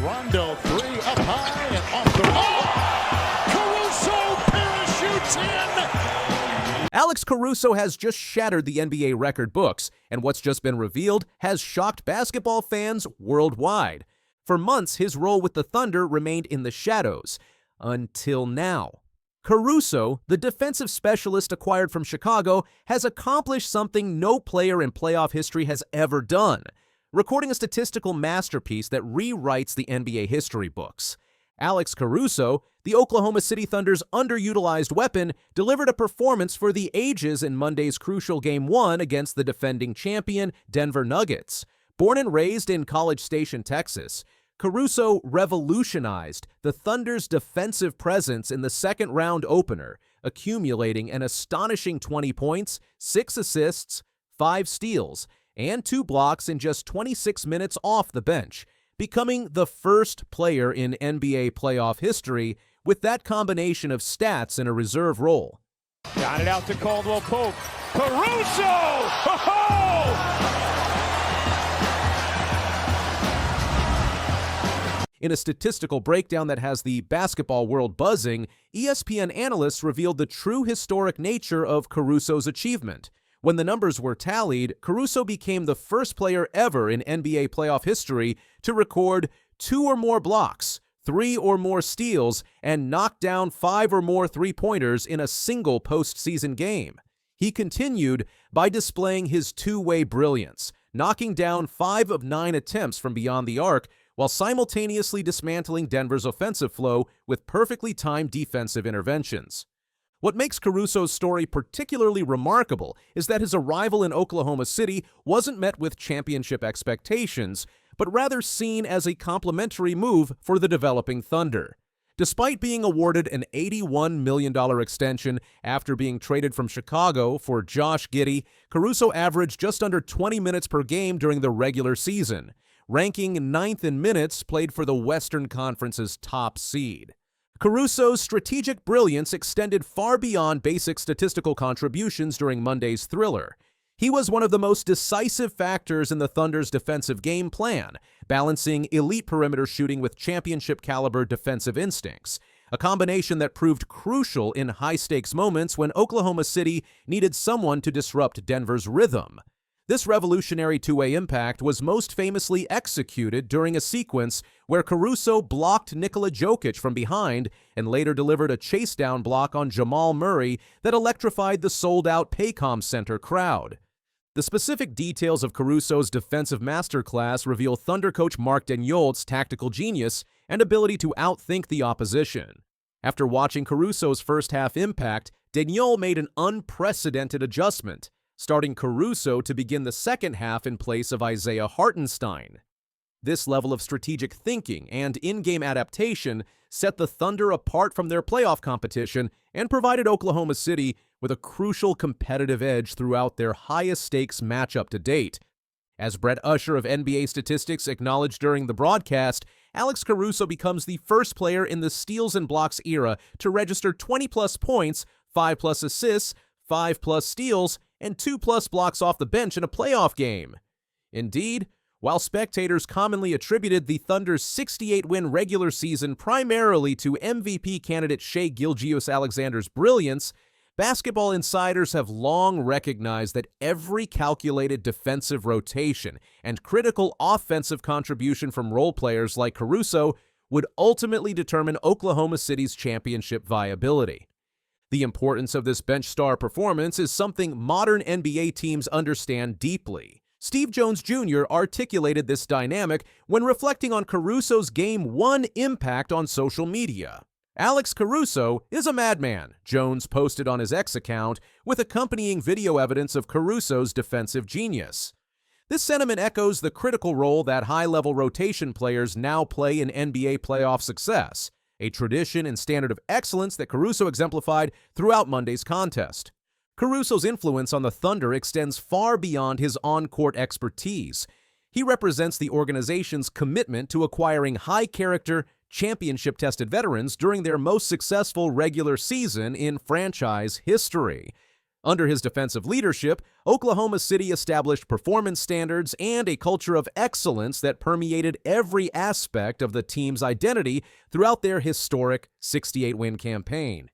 Rondo, three up high and off the Caruso parachutes in. Alex Caruso has just shattered the NBA record books, and what's just been revealed has shocked basketball fans worldwide. For months, his role with the Thunder remained in the shadows, until now. Caruso, the defensive specialist acquired from Chicago, has accomplished something no player in playoff history has ever done, recording a statistical masterpiece that rewrites the NBA history books. Alex Caruso, the Oklahoma City Thunder's underutilized weapon, delivered a performance for the ages in Monday's crucial Game 1 against the defending champion Denver Nuggets. Born and raised in College Station, Texas, Caruso revolutionized the Thunder's defensive presence in the second-round opener, accumulating an astonishing 20 points, 6 assists, 5 steals, and 2 blocks in just 26 minutes off the bench, becoming the first player in NBA playoff history with that combination of stats in a reserve role. Got it out to Caldwell Pope. Caruso! Ho-ho! In a statistical breakdown that has the basketball world buzzing, ESPN analysts revealed the true historic nature of Caruso's achievement. When the numbers were tallied, Caruso became the first player ever in NBA playoff history to record 2 or more blocks, 3 or more steals, and knock down 5 or more three-pointers in a single postseason game. He continued by displaying his two-way brilliance, knocking down 5 of 9 attempts from beyond the arc, while simultaneously dismantling Denver's offensive flow with perfectly timed defensive interventions. What makes Caruso's story particularly remarkable is that his arrival in Oklahoma City wasn't met with championship expectations, but rather seen as a complimentary move for the developing Thunder. Despite being awarded an $81 million extension after being traded from Chicago for Josh Giddey, Caruso averaged just under 20 minutes per game during the regular season, ranking 9th in minutes played for the Western Conference's top seed. Caruso's strategic brilliance extended far beyond basic statistical contributions during Monday's thriller. He was one of the most decisive factors in the Thunder's defensive game plan, balancing elite perimeter shooting with championship-caliber defensive instincts, a combination that proved crucial in high-stakes moments when Oklahoma City needed someone to disrupt Denver's rhythm. This revolutionary two-way impact was most famously executed during a sequence where Caruso blocked Nikola Jokić from behind and later delivered a chase-down block on Jamal Murray that electrified the sold-out Paycom Center crowd. The specific details of Caruso's defensive masterclass reveal Thunder coach Mark Daigneault's tactical genius and ability to outthink the opposition. After watching Caruso's first-half impact, Daigneault made an unprecedented adjustment, starting Caruso to begin the second half in place of Isaiah Hartenstein. This level of strategic thinking and in-game adaptation set the Thunder apart from their playoff competition and provided Oklahoma City with a crucial competitive edge throughout their highest-stakes matchup to date. As Brett Usher of NBA Statistics acknowledged during the broadcast, Alex Caruso becomes the first player in the steals and blocks era to register 20-plus points, 5-plus assists, 5-plus steals, and 2-plus blocks off the bench in a playoff game. Indeed, while spectators commonly attributed the Thunder's 68-win regular season primarily to MVP candidate Shai Gilgeous-Alexander's brilliance, basketball insiders have long recognized that every calculated defensive rotation and critical offensive contribution from role players like Caruso would ultimately determine Oklahoma City's championship viability. The importance of this bench star performance is something modern NBA teams understand deeply. Steve Jones Jr. articulated this dynamic when reflecting on Caruso's Game 1 impact on social media. Alex Caruso is a madman, Jones posted on his X account, with accompanying video evidence of Caruso's defensive genius. This sentiment echoes the critical role that high-level rotation players now play in NBA playoff success, a tradition and standard of excellence that Caruso exemplified throughout Monday's contest. Caruso's influence on the Thunder extends far beyond his on-court expertise. He represents the organization's commitment to acquiring high-character, championship-tested veterans during their most successful regular season in franchise history. Under his defensive leadership, Oklahoma City established performance standards and a culture of excellence that permeated every aspect of the team's identity throughout their historic 68-win campaign.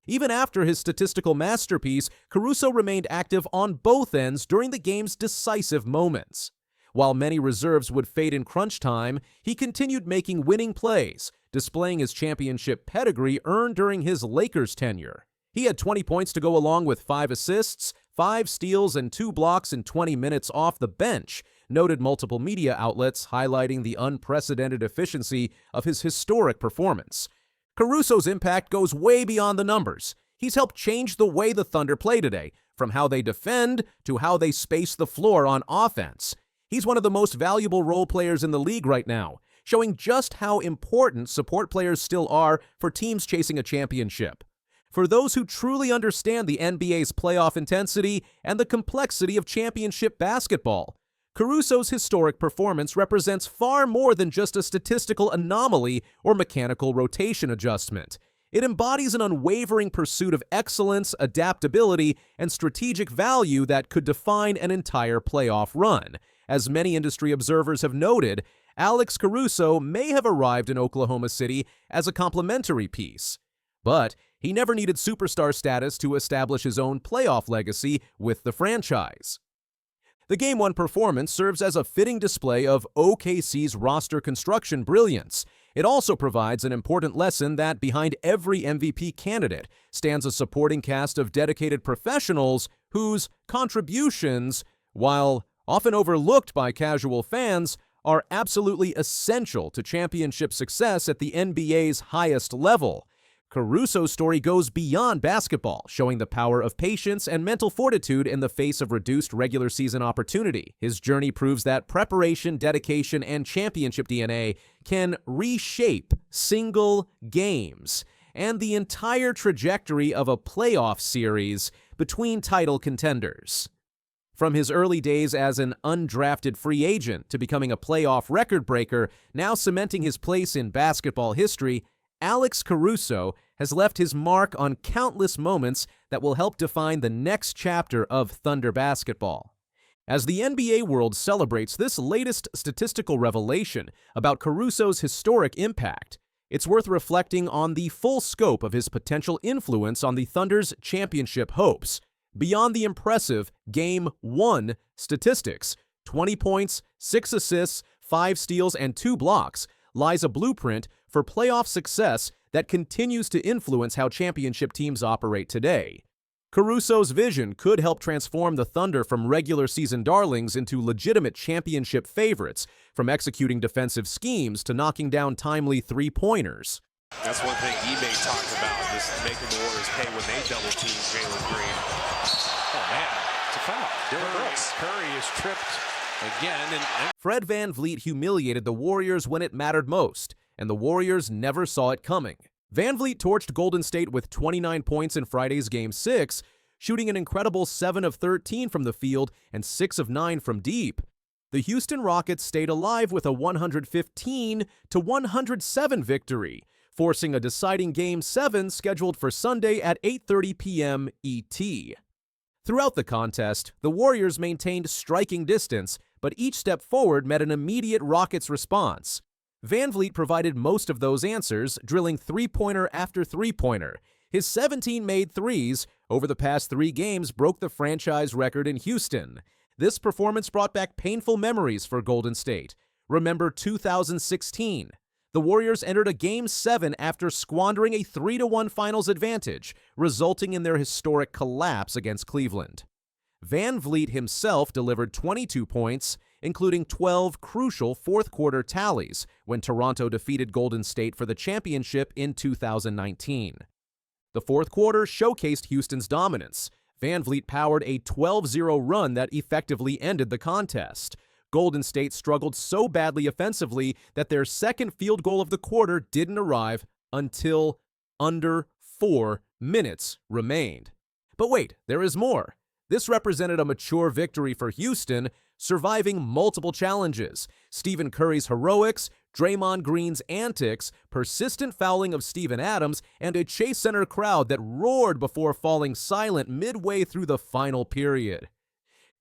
Even after his statistical masterpiece, Caruso remained active on both ends during the game's decisive moments. While many reserves would fade in crunch time, he continued making winning plays, displaying his championship pedigree earned during his Lakers tenure. He had 20 points to go along with 5 assists, 5 steals, and 2 blocks in 20 minutes off the bench, noted multiple media outlets highlighting the unprecedented efficiency of his historic performance. Caruso's impact goes way beyond the numbers. He's helped change the way the Thunder play today, from how they defend to how they space the floor on offense. He's one of the most valuable role players in the league right now, showing just how important support players still are for teams chasing a championship. For those who truly understand the NBA's playoff intensity and the complexity of championship basketball, Caruso's historic performance represents far more than just a statistical anomaly or mechanical rotation adjustment. It embodies an unwavering pursuit of excellence, adaptability, and strategic value that could define an entire playoff run. As many industry observers have noted, Alex Caruso may have arrived in Oklahoma City as a complementary piece, but he never needed superstar status to establish his own playoff legacy with the franchise. The Game 1 performance serves as a fitting display of OKC's roster construction brilliance. It also provides an important lesson that behind every MVP candidate stands a supporting cast of dedicated professionals whose contributions, while often overlooked by casual fans, are absolutely essential to championship success at the NBA's highest level. Caruso's story goes beyond basketball, showing the power of patience and mental fortitude in the face of reduced regular season opportunity. His journey proves that preparation, dedication, and championship DNA can reshape single games and the entire trajectory of a playoff series between title contenders. From his early days as an undrafted free agent to becoming a playoff record breaker, now cementing his place in basketball history, Alex Caruso has left his mark on countless moments that will help define the next chapter of Thunder basketball. As the NBA world celebrates this latest statistical revelation about Caruso's historic impact, it's worth reflecting on the full scope of his potential influence on the Thunder's championship hopes. Beyond the impressive Game 1 statistics, 20 points, 6 assists, 5 steals, and 2 blocks, lies a blueprint for playoff success that continues to influence how championship teams operate today. Caruso's vision could help transform the Thunder from regular season darlings into legitimate championship favorites, from executing defensive schemes to knocking down timely three-pointers. That's one thing eBay talked about, just making the Warriors pay when they double-team Jalen Green. Oh, man, it's a foul. Dylan Brooks. Curry is tripped again. And Fred VanVleet humiliated the Warriors when it mattered most, and the Warriors never saw it coming. VanVleet torched Golden State with 29 points in Friday's Game 6, shooting an incredible 7 of 13 from the field and 6 of 9 from deep. The Houston Rockets stayed alive with a 115-107 victory, forcing a deciding Game 7 scheduled for Sunday at 8:30 p.m. ET. Throughout the contest, the Warriors maintained striking distance, but each step forward met an immediate Rockets response. VanVleet provided most of those answers, drilling three-pointer after three-pointer. His 17 made threes over the past 3 games broke the franchise record in Houston. This performance brought back painful memories for Golden State. Remember 2016. The Warriors entered a Game 7 after squandering a 3-1 finals advantage, resulting in their historic collapse against Cleveland. VanVleet himself delivered 22 points, including 12 crucial fourth-quarter tallies when Toronto defeated Golden State for the championship in 2019. The fourth quarter showcased Houston's dominance. VanVleet powered a 12-0 run that effectively ended the contest. Golden State struggled so badly offensively that their second field goal of the quarter didn't arrive until under 4 minutes remained. But wait, there is more. This represented a mature victory for Houston, surviving multiple challenges. Stephen Curry's heroics, Draymond Green's antics, persistent fouling of Steven Adams, and a Chase Center crowd that roared before falling silent midway through the final period.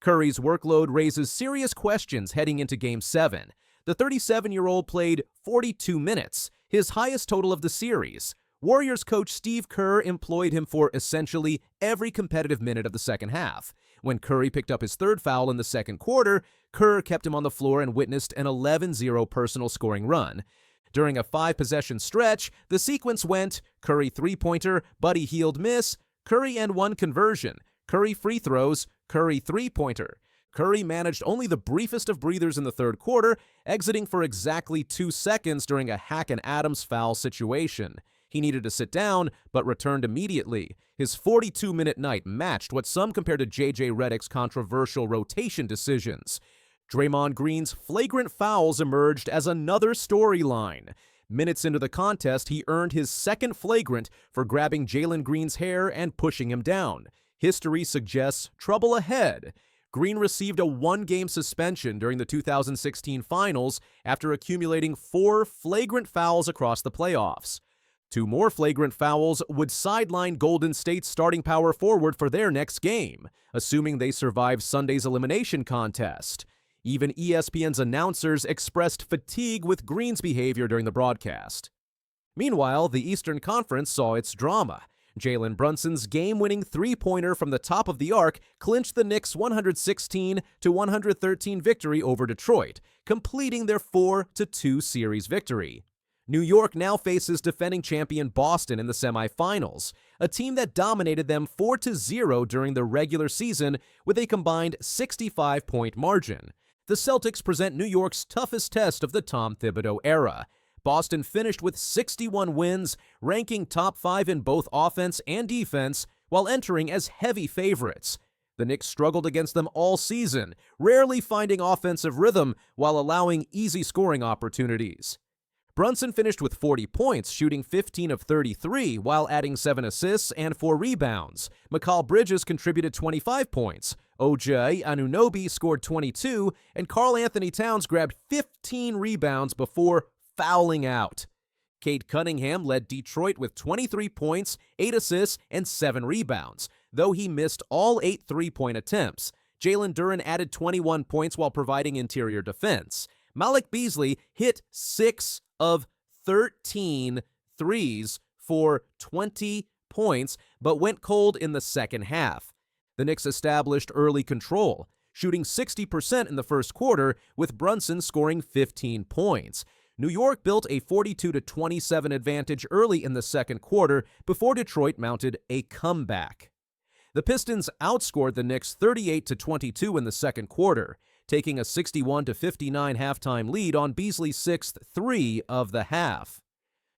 Curry's workload raises serious questions heading into Game 7. The 37-year-old played 42 minutes, his highest total of the series. Warriors coach Steve Kerr employed him for essentially every competitive minute of the second half. When Curry picked up his third foul in the second quarter, Kerr kept him on the floor and witnessed an 11-0 personal scoring run. During a 5-possession stretch, the sequence went Curry three-pointer, Buddy Hield miss, Curry and one conversion, Curry free throws, Curry three-pointer. Curry managed only the briefest of breathers in the third quarter, exiting for exactly 2 seconds during a Hack and Adams foul situation. He needed to sit down, but returned immediately. His 42-minute night matched what some compared to J.J. Redick's controversial rotation decisions. Draymond Green's flagrant fouls emerged as another storyline. Minutes into the contest, he earned his second flagrant for grabbing Jalen Green's hair and pushing him down. History suggests trouble ahead. Green received a 1-game suspension during the 2016 finals after accumulating 4 flagrant fouls across the playoffs. 2 more flagrant fouls would sideline Golden State's starting power forward for their next game, assuming they survive Sunday's elimination contest. Even ESPN's announcers expressed fatigue with Green's behavior during the broadcast. Meanwhile, the Eastern Conference saw its drama. Jalen Brunson's game-winning three-pointer from the top of the arc clinched the Knicks' 116-113 victory over Detroit, completing their 4-2 series victory. New York now faces defending champion Boston in the semifinals, a team that dominated them 4-0 during the regular season with a combined 65-point margin. The Celtics present New York's toughest test of the Tom Thibodeau era. Boston finished with 61 wins, ranking top 5 in both offense and defense, while entering as heavy favorites. The Knicks struggled against them all season, rarely finding offensive rhythm while allowing easy scoring opportunities. Brunson finished with 40 points, shooting 15 of 33 while adding 7 assists and 4 rebounds. Mikal Bridges contributed 25 points. O.J. Anunoby scored 22, and Karl Anthony Towns grabbed 15 rebounds before fouling out. Cade Cunningham led Detroit with 23 points, 8 assists, and 7 rebounds, though he missed all 8 three-point attempts. Jalen Duren added 21 points while providing interior defense. Malik Beasley hit 6 of 13 threes for 20 points, but went cold in the second half. The Knicks established early control, shooting 60% in the first quarter, with Brunson scoring 15 points. New York built a 42-27 advantage early in the second quarter before Detroit mounted a comeback. The Pistons outscored the Knicks 38-22 in the second quarter, taking a 61-59 halftime lead on Beasley's 6th three of the half.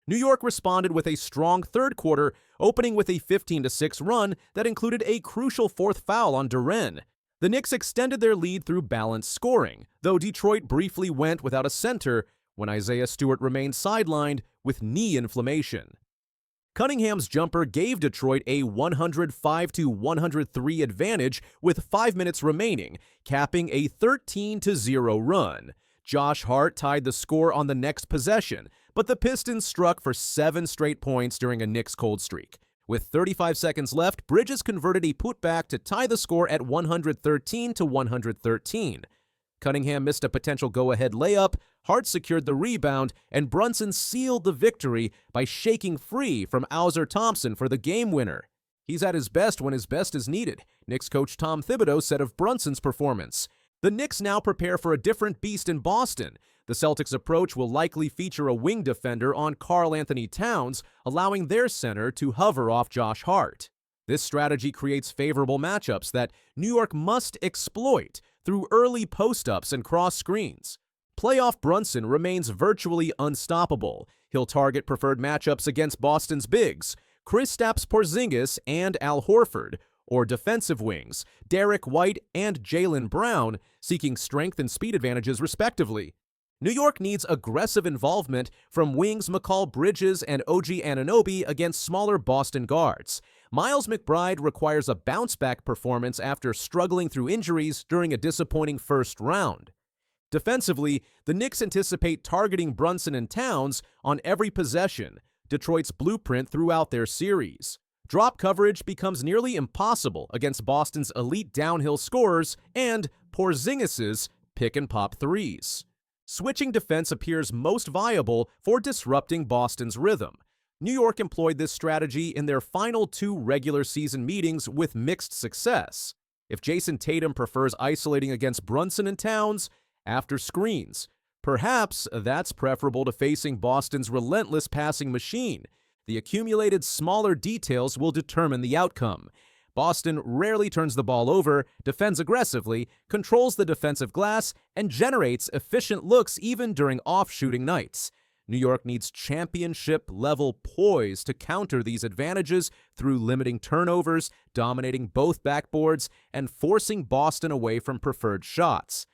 New York responded with a strong third quarter, opening with a 15-6 run that included a crucial 4th foul on Duren. The Knicks extended their lead through balanced scoring, though Detroit briefly went without a center when Isaiah Stewart remained sidelined with knee inflammation. Cunningham's jumper gave Detroit a 105-103 advantage with 5 minutes remaining, capping a 13-0 run. Josh Hart tied the score on the next possession, but the Pistons struck for 7 straight points during a Knicks cold streak. With 35 seconds left, Bridges converted a putback to tie the score at 113-113. Cunningham missed a potential go-ahead layup, Hart secured the rebound, and Brunson sealed the victory by shaking free from Auser Thompson for the game winner. He's at his best when his best is needed, Knicks coach Tom Thibodeau said of Brunson's performance. The Knicks now prepare for a different beast in Boston. The Celtics' approach will likely feature a wing defender on Karl Anthony Towns, allowing their center to hover off Josh Hart. This strategy creates favorable matchups that New York must exploit through early post-ups and cross screens. Playoff Brunson remains virtually unstoppable. He'll target preferred matchups against Boston's bigs, Kristaps Porzingis and Al Horford, or defensive wings, Derek White and Jaylen Brown, seeking strength and speed advantages respectively. New York needs aggressive involvement from wings Mikal Bridges and OG Anunoby against smaller Boston guards. Miles McBride requires a bounce-back performance after struggling through injuries during a disappointing first round. Defensively, the Knicks anticipate targeting Brunson and Towns on every possession, Detroit's blueprint throughout their series. Drop coverage becomes nearly impossible against Boston's elite downhill scorers and Porzingis's pick-and-pop threes. Switching defense appears most viable for disrupting Boston's rhythm. New York employed this strategy in their final 2 regular season meetings with mixed success. If Jason Tatum prefers isolating against Brunson and Towns after screens, perhaps that's preferable to facing Boston's relentless passing machine. The accumulated smaller details will determine the outcome. Boston rarely turns the ball over, defends aggressively, controls the defensive glass, and generates efficient looks even during off-shooting nights. New York needs championship-level poise to counter these advantages through limiting turnovers, dominating both backboards, and forcing Boston away from preferred shots.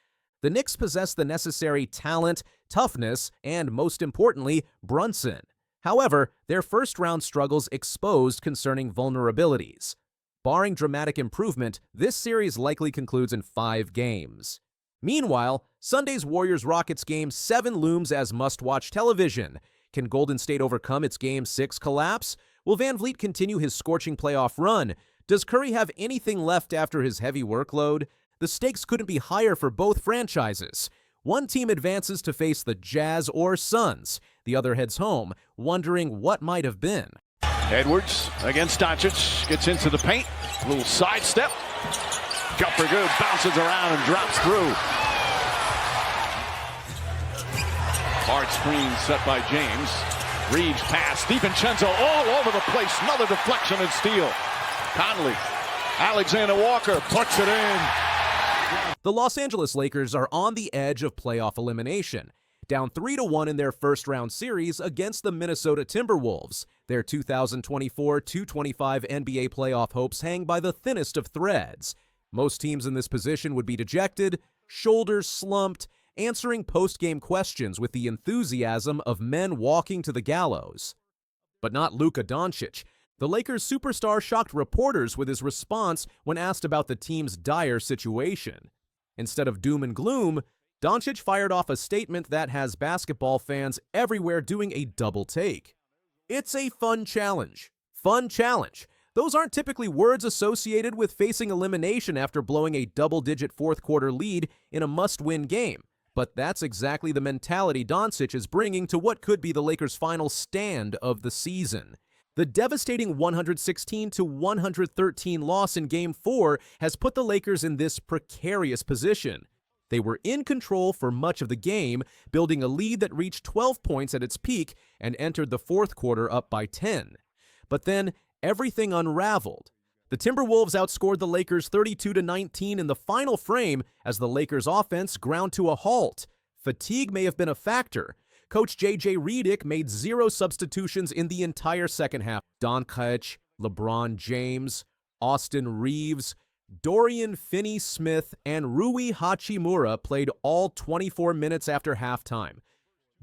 The Knicks possess the necessary talent, toughness, and most importantly, Brunson. However, their first-round struggles exposed concerning vulnerabilities. Barring dramatic improvement, this series likely concludes in 5 games. Meanwhile, Sunday's Warriors-Rockets Game 7 looms as must-watch television. Can Golden State overcome its Game 6 collapse? Will Van Vliet continue his scorching playoff run? Does Curry have anything left after his heavy workload? The stakes couldn't be higher for both franchises. One team advances to face the Jazz or Suns. The other heads home, wondering what might have been. Edwards against Doncic, gets into the paint, little sidestep. Jump for good, bounces around and drops through. Hard screen set by James. Reeves pass, DiVincenzo all over the place. Another deflection and steal. Conley, Alexander Walker puts it in. The Los Angeles Lakers are on the edge of playoff elimination, down 3-1 in their first-round series against the Minnesota Timberwolves. Their 2024-25 NBA playoff hopes hang by the thinnest of threads. Most teams in this position would be dejected, shoulders slumped, answering post-game questions with the enthusiasm of men walking to the gallows. But not Luka Doncic. The Lakers superstar shocked reporters with his response when asked about the team's dire situation. Instead of doom and gloom, Doncic fired off a statement that has basketball fans everywhere doing a double take. It's a fun challenge. Fun challenge. Those aren't typically words associated with facing elimination after blowing a double-digit fourth-quarter lead in a must-win game. But that's exactly the mentality Doncic is bringing to what could be the Lakers' final stand of the season. The devastating 116-113 loss in Game 4 has put the Lakers in this precarious position. They were in control for much of the game, building a lead that reached 12 points at its peak and entered the fourth quarter up by 10. But then, everything unraveled. The Timberwolves outscored the Lakers 32-19 in the final frame as the Lakers' offense ground to a halt. Fatigue may have been a factor. Coach J.J. Redick made 0 substitutions in the entire second half. Doncic, LeBron James, Austin Reeves, Dorian Finney-Smith, and Rui Hachimura played all 24 minutes after halftime.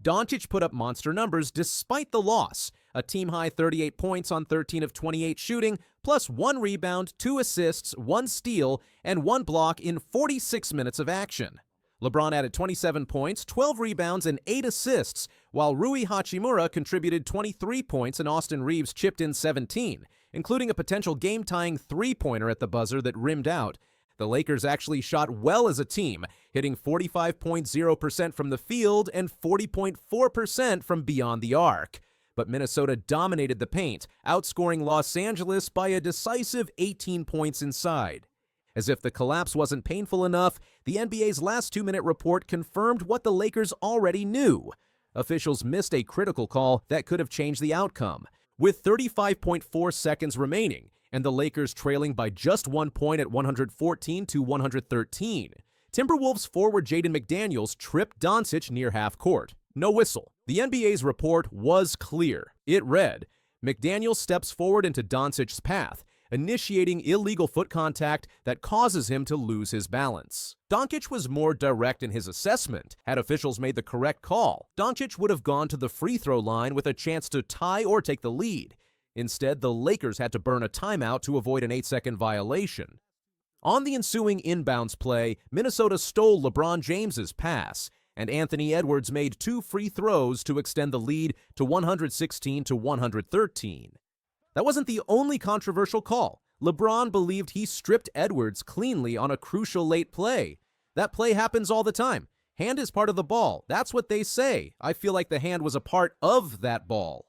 Doncic put up monster numbers despite the loss, a team-high 38 points on 13 of 28 shooting, plus 1 rebound, 2 assists, 1 steal, and 1 block in 46 minutes of action. LeBron added 27 points, 12 rebounds, and 8 assists, while Rui Hachimura contributed 23 points and Austin Reeves chipped in 17, including a potential game-tying three-pointer at the buzzer that rimmed out. The Lakers actually shot well as a team, hitting 45.0% from the field and 40.4% from beyond the arc. But Minnesota dominated the paint, outscoring Los Angeles by a decisive 18 points inside. As if the collapse wasn't painful enough, the NBA's last 2-minute report confirmed what the Lakers already knew. Officials missed a critical call that could have changed the outcome. With 35.4 seconds remaining, and the Lakers trailing by just 1 point at 114-113, Timberwolves forward Jaden McDaniels tripped Doncic near half court. No whistle. The NBA's report was clear. It read, McDaniels steps forward into Doncic's path, initiating illegal foot contact that causes him to lose his balance. Doncic was more direct in his assessment. Had officials made the correct call, Doncic would have gone to the free throw line with a chance to tie or take the lead. Instead, the Lakers had to burn a timeout to avoid an 8-second violation. On the ensuing inbounds play, Minnesota stole LeBron James's pass, and Anthony Edwards made 2 free throws to extend the lead to 116 to 113. That wasn't the only controversial call. LeBron believed he stripped Edwards cleanly on a crucial late play. That play happens all the time. Hand is part of the ball. That's what they say. I feel like the hand was a part of that ball.